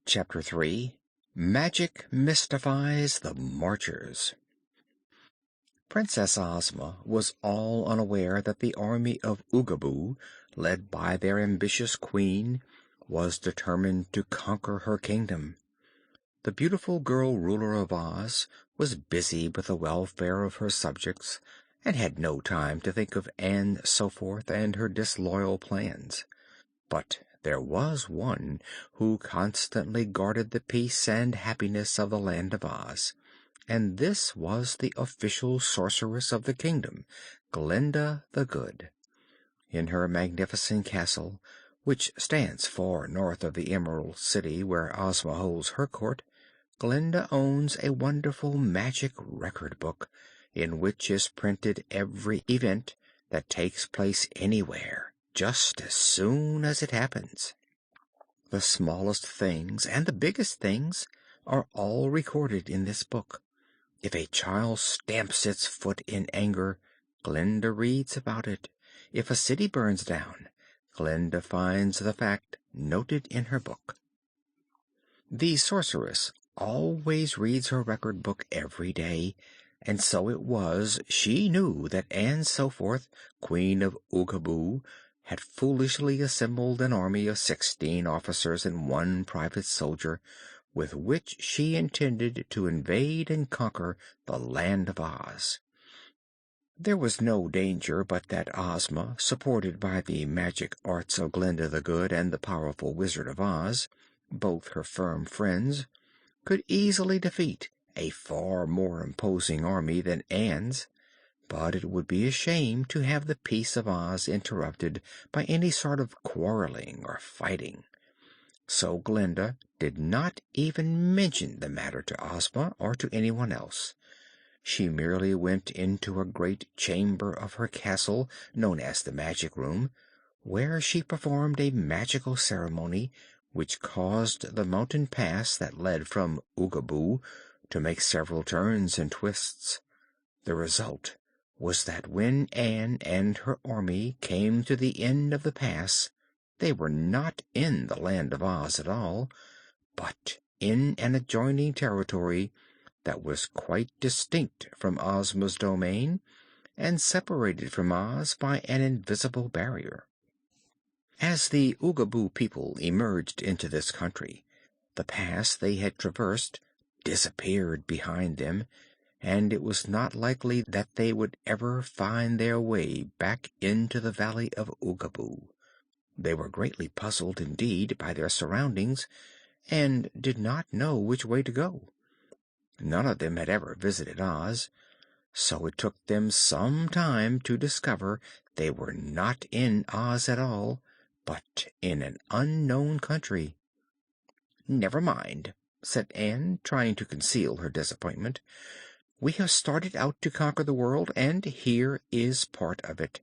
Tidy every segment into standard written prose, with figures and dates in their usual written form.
Chapter 3. Magic Mystifies the Marchers. Princess Ozma was all unaware that the army of Oogaboo, led by their ambitious queen, was determined to conquer her kingdom. The beautiful girl ruler of Oz was busy with the welfare of her subjects and had no time to think of Ann Soforth and her disloyal plans. But there was one who constantly guarded the peace and happiness of the Land of Oz, and this was the official sorceress of the kingdom, Glinda the Good. In her magnificent castle, which stands far north of the Emerald City where Ozma holds her court, Glinda owns a wonderful magic record book in which is printed every event that takes place anywhere, just as soon as it happens. The smallest things and the biggest things are all recorded in this book. If a child stamps its foot in anger, Glinda reads about it. If a city burns down, Glinda finds the fact noted in her book. The sorceress always reads her record book every day, and so it was she knew that Ann Soforth, Queen of Oogaboo, had foolishly assembled an army of 16 officers and 1 private soldier, with which she intended to invade and conquer the Land of Oz. There was no danger but that Ozma, supported by the magic arts of Glinda the Good and the powerful Wizard of Oz, both her firm friends, could easily defeat a far more imposing army than Ann's. But it would be a shame to have the peace of Oz interrupted by any sort of quarreling or fighting. So Glinda did not even mention the matter to Ozma or to anyone else. She merely went into a great chamber of her castle, known as the Magic Room, where she performed a magical ceremony which caused the mountain pass that led from Oogaboo to make several turns and twists. The result was that when Ann and her army came to the end of the pass, they were not in the Land of Oz at all, but in an adjoining territory that was quite distinct from Ozma's domain and separated from Oz by an invisible barrier. As the Oogaboo people emerged into this country, the pass they had traversed disappeared behind them, and it was not likely that they would ever find their way back into the Valley of Oogaboo. They were greatly puzzled indeed by their surroundings, and did not know which way to go. None of them had ever visited Oz, so it took them some time to discover they were not in Oz at all, but in an unknown country. "Never mind," said Ann, trying to conceal her disappointment. "We have started out to conquer the world, and here is part of it.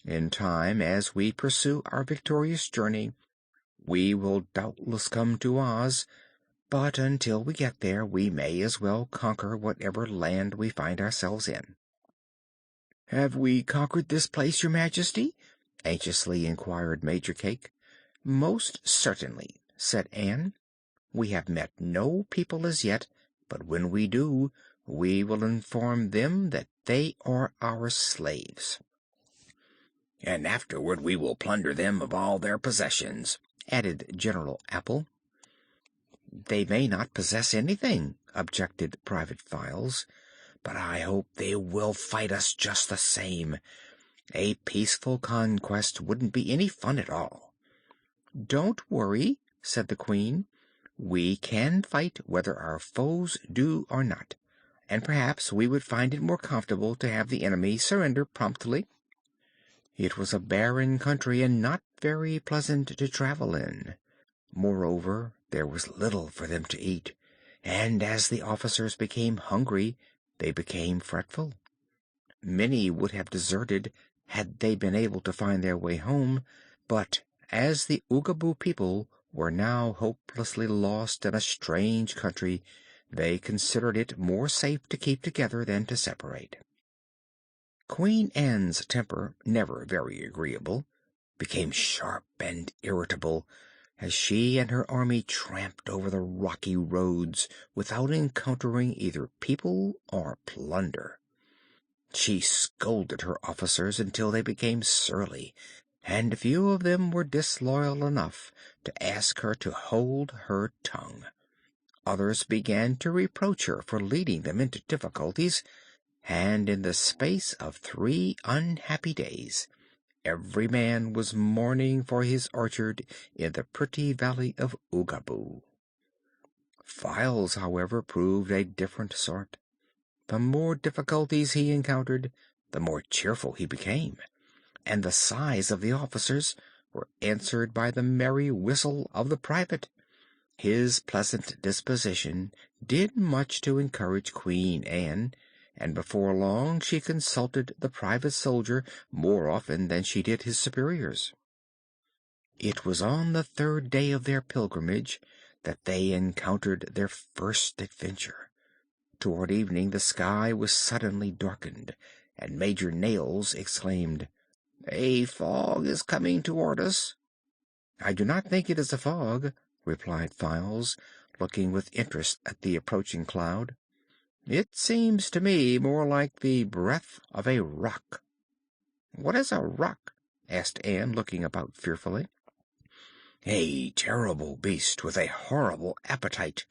In time, as we pursue our victorious journey, we will doubtless come to Oz, but until we get there we may as well conquer whatever land we find ourselves in." "Have we conquered this place, Your Majesty?" anxiously inquired Major Cake. "Most certainly," said Ann. "We have met no people as yet, but when we do, we will inform them that they are our slaves." "And afterward we will plunder them of all their possessions," added General Apple. "They may not possess anything," objected Private Files, "but I hope they will fight us just the same. A peaceful conquest wouldn't be any fun at all." "Don't worry," said the Queen. "We can fight whether our foes do or not, and perhaps we would find it more comfortable to have the enemy surrender promptly." It was a barren country and not very pleasant to travel in. Moreover, there was little for them to eat, and as the officers became hungry, they became fretful. Many would have deserted had they been able to find their way home, but as the Oogaboo people were now hopelessly lost in a strange country, they considered it more safe to keep together than to separate. Queen Ann's temper, never very agreeable, became sharp and irritable, as she and her army tramped over the rocky roads without encountering either people or plunder. She scolded her officers until they became surly, and a few of them were disloyal enough to ask her to hold her tongue. Others began to reproach her for leading them into difficulties, and in the space of 3 unhappy days every man was mourning for his orchard in the pretty valley of Oogaboo. Files, however, proved a different sort. The more difficulties he encountered, the more cheerful he became, and the sighs of the officers were answered by the merry whistle of the private. His pleasant disposition did much to encourage Queen Anne, and before long she consulted the private soldier more often than she did his superiors. It was on the 3rd day of their pilgrimage that they encountered their first adventure. Toward evening the sky was suddenly darkened, and Major Nails exclaimed, "A fog is coming toward us." "I do not think it is a fog," replied Files, looking with interest at the approaching cloud. "It seems to me more like the breath of a roc." "What is a roc?" asked Ann, looking about fearfully. "A terrible beast with a horrible appetite,"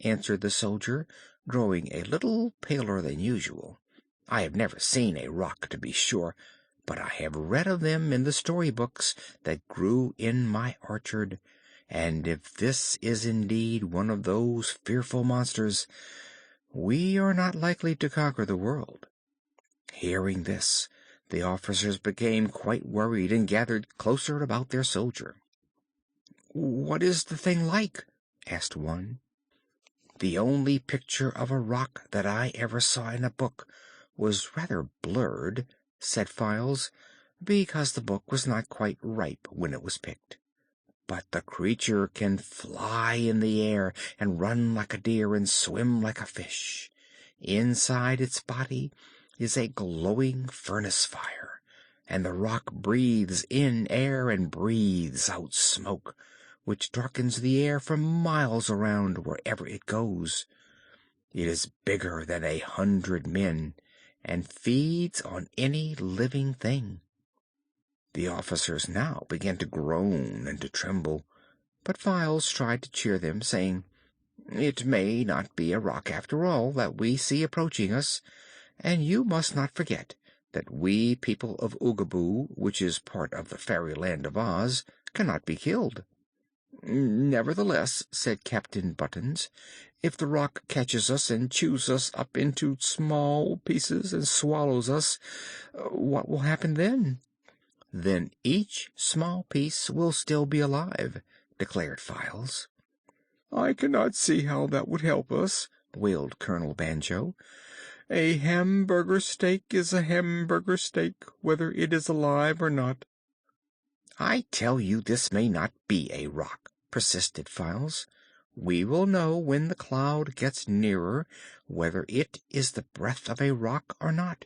answered the soldier, growing a little paler than usual. "I have never seen a roc, to be sure, but I have read of them in the story books that grew in my orchard, and if this is indeed one of those fearful monsters, we are not likely to conquer the world." Hearing this, the officers became quite worried and gathered closer about their soldier. "What is the thing like?" asked one. "The only picture of a roc that I ever saw in a book was rather blurred," said Files, "because the book was not quite ripe when it was picked. But the creature can fly in the air and run like a deer and swim like a fish. Inside its body is a glowing furnace fire, and the roc breathes in air and breathes out smoke, which darkens the air for miles around wherever it goes. It is bigger than 100 men, and feeds on any living thing." The officers now began to groan and to tremble, but Files tried to cheer them, saying, "It may not be a roc after all that we see approaching us, and you must not forget that we people of Oogaboo, which is part of the fairyland of Oz, cannot be killed." "Nevertheless," said Captain Buttons, "if the roc catches us and chews us up into small pieces and swallows us, what will happen then?" "Then each small piece will still be alive," declared Files. "I cannot see how that would help us," wailed Colonel Banjo. "A hamburger steak is a hamburger steak, whether it is alive or not." "I tell you this may not be a roc," persisted Files. "We will know when the cloud gets nearer whether it is the breath of a roc or not.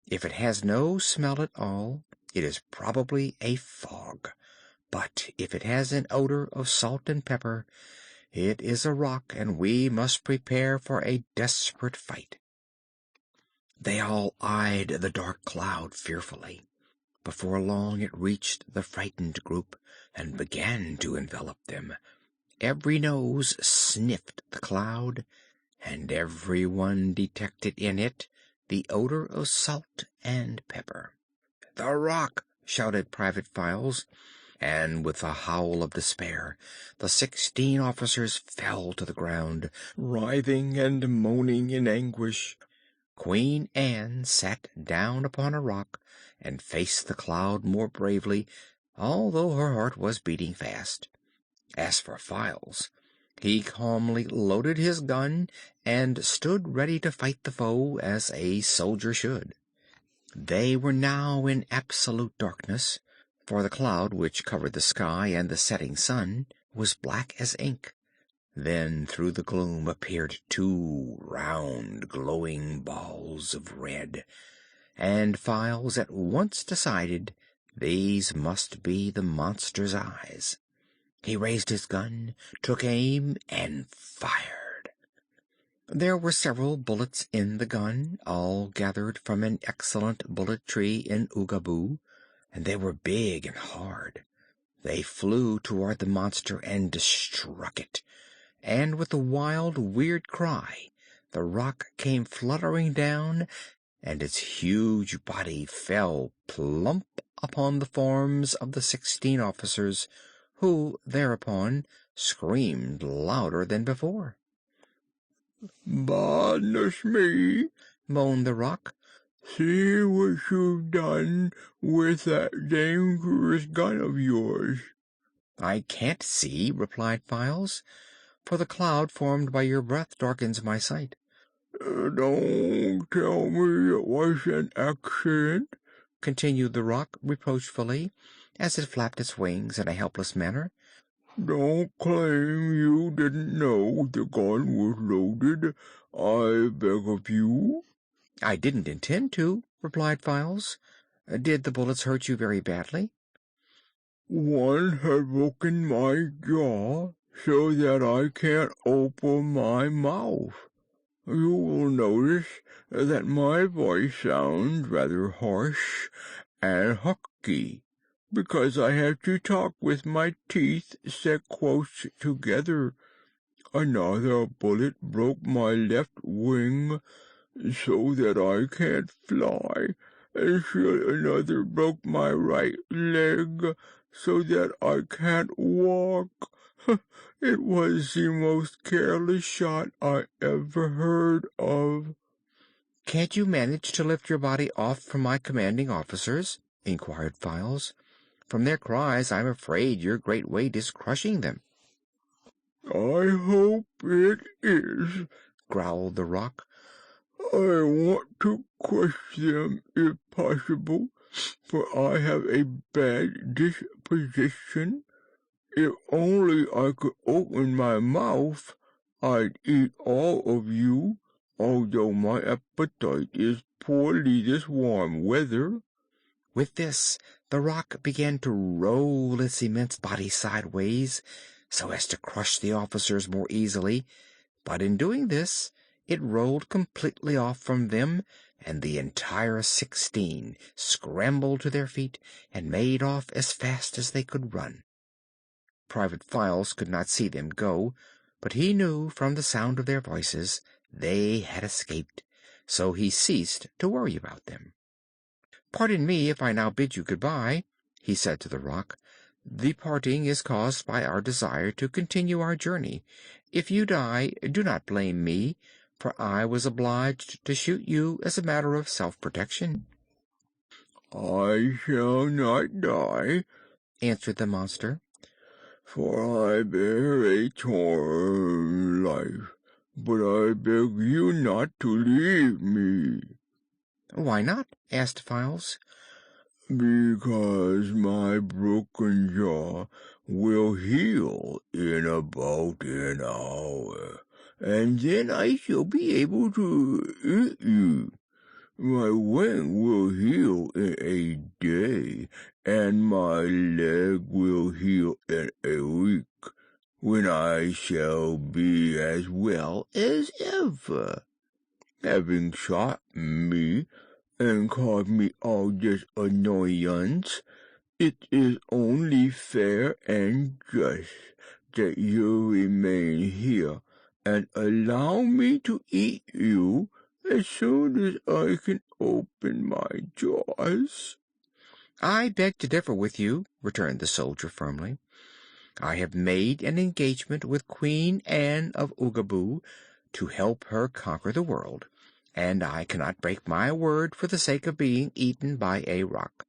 If it has no smell at all, it is probably a fog; but if it has an odor of salt and pepper, it is a roc, and we must prepare for a desperate fight." They all eyed the dark cloud fearfully. Before long it reached the frightened group and began to envelop them. Every nose sniffed the cloud, and every one detected in it the odor of salt and pepper. "The roc!" shouted Private Files, and with a howl of despair the 16 officers fell to the ground, writhing and moaning in anguish. Queen Ann sat down upon a rock and faced the cloud more bravely, although her heart was beating fast. As for Files, he calmly loaded his gun and stood ready to fight the foe as a soldier should. They were now in absolute darkness, for the cloud which covered the sky and the setting sun was black as ink. Then through the gloom appeared 2 round, glowing balls of red, and Files at once decided these must be the monster's eyes. He raised his gun, took aim, and fired. There were several bullets in the gun, all gathered from an excellent bullet tree in Oogaboo, and they were big and hard. They flew toward the monster and struck it, and with a wild, weird cry, the rock came fluttering down, and its huge body fell plump upon the forms of the 16 officers, who thereupon screamed louder than before. "Badness me!" moaned the rock. "See what you've done with that dangerous gun of yours." "I can't see," replied Files, "for the cloud formed by your breath darkens my sight." "Don't tell me it was an accident." continued the rock reproachfully, as it flapped its wings in a helpless manner. "Don't claim you didn't know the gun was loaded, I beg of you." "I didn't intend to," replied Files. "Did the bullets hurt you very badly?" "One had broken my jaw so that I can't open my mouth. You will notice that my voice sounds rather harsh and husky, because I have to talk with my teeth set close together. Another bullet broke my left wing, so that I can't fly, and still another broke my right leg, so that I can't walk. It was the most careless shot I ever heard of." "Can't you manage to lift your body off from my commanding officers?" inquired Files. "From their cries I'm afraid your great weight is crushing them." "I hope it is," growled the rock. "I want to crush them if possible, for I have a bad disposition. If only I could open my mouth, I'd eat all of you, although my appetite is poorly this warm weather." With this, the rock began to roll its immense body sideways, so as to crush the officers more easily, but in doing this it rolled completely off from them, and the entire 16 scrambled to their feet and made off as fast as they could run. Private Files could not see them go, but he knew from the sound of their voices they had escaped, so he ceased to worry about them. "Pardon me if I now bid you good-bye," he said to the rock. "The parting is caused by our desire to continue our journey. If you die, do not blame me, for I was obliged to shoot you as a matter of self-protection." "I shall not die," answered the monster, "for I bear a torn life, but I beg you not to leave me." "Why not?" asked Files. "Because my broken jaw will heal in about an hour, and then I shall be able to eat you. My wing will heal in a day, and my leg will heal in a week, when I shall be as well as ever. Having shot me and caused me all this annoyance, it is only fair and just that you remain here and allow me to eat you as soon as I can open my jaws." "I beg to differ with you," returned the soldier firmly. "I have made an engagement with Queen Ann of Oogaboo to help her conquer the world, and I cannot break my word for the sake of being eaten by a rock."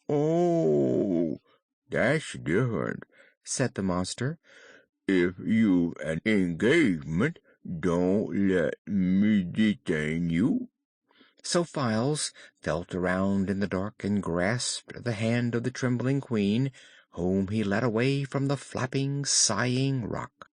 "Oh, that's different," said the monster. "If you've an engagement, don't let me detain you." So Files felt around in the dark and grasped the hand of the trembling Queen, whom he led away from the flapping, sighing rock.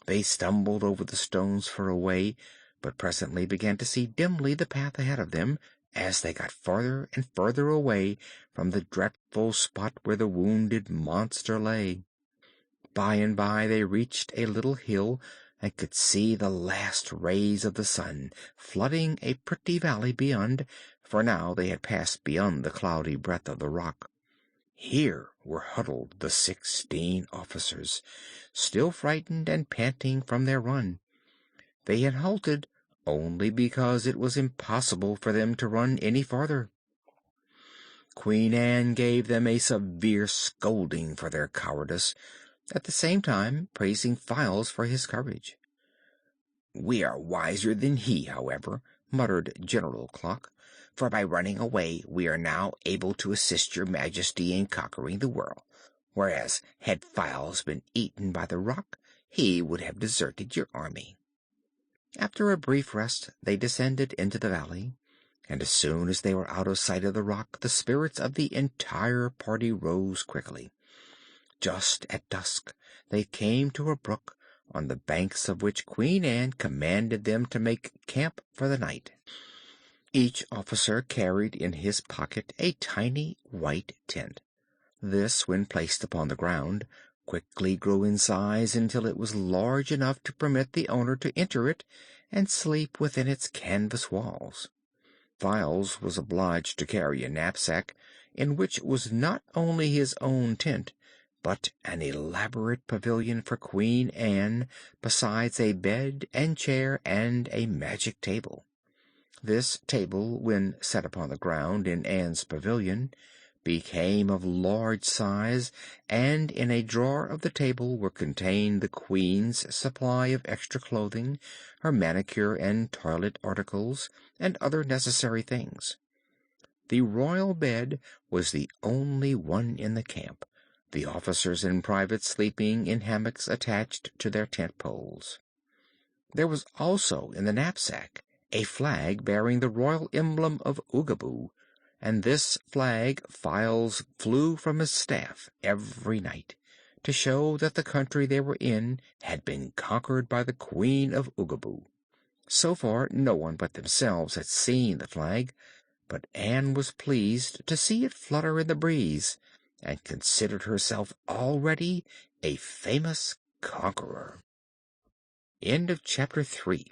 They stumbled over the stones for a way, but presently began to see dimly the path ahead of them, as they got farther and farther away from the dreadful spot where the wounded monster lay. By and by they reached a little hill and could see the last rays of the sun flooding a pretty valley beyond, for now they had passed beyond the cloudy breadth of the rock. Here were huddled the 16 officers, still frightened and panting from their run. They had halted only because it was impossible for them to run any farther. Queen Anne gave them a severe scolding for their cowardice, at the same time praising Files for his courage. "We are wiser than he, however," muttered General Clock, "for by running away we are now able to assist your Majesty in conquering the world, whereas had Files been eaten by the rock he would have deserted your army." After a brief rest they descended into the valley, and as soon as they were out of sight of the rock the spirits of the entire party rose quickly. Just at dusk they came to a brook, on the banks of which Queen Anne commanded them to make camp for the night. Each officer carried in his pocket a tiny white tent. This, when placed upon the ground, quickly grew in size until it was large enough to permit the owner to enter it and sleep within its canvas walls. Files was obliged to carry a knapsack, in which was not only his own tent, but an elaborate pavilion for Queen Anne, besides a bed and chair and a magic table. This table, when set upon the ground in Anne's pavilion, became of large size, and in a drawer of the table were contained the Queen's supply of extra clothing, her manicure and toilet articles, and other necessary things. The royal bed was the only one in the camp, the officers and privates sleeping in hammocks attached to their tent poles. There was also in the knapsack a flag bearing the royal emblem of Oogaboo, and this flag Files flew from his staff every night, to show that the country they were in had been conquered by the Queen of Oogaboo. So far no one but themselves had seen the flag, but Anne was pleased to see it flutter in the breeze, and considered herself already a famous conqueror. End of chapter 3.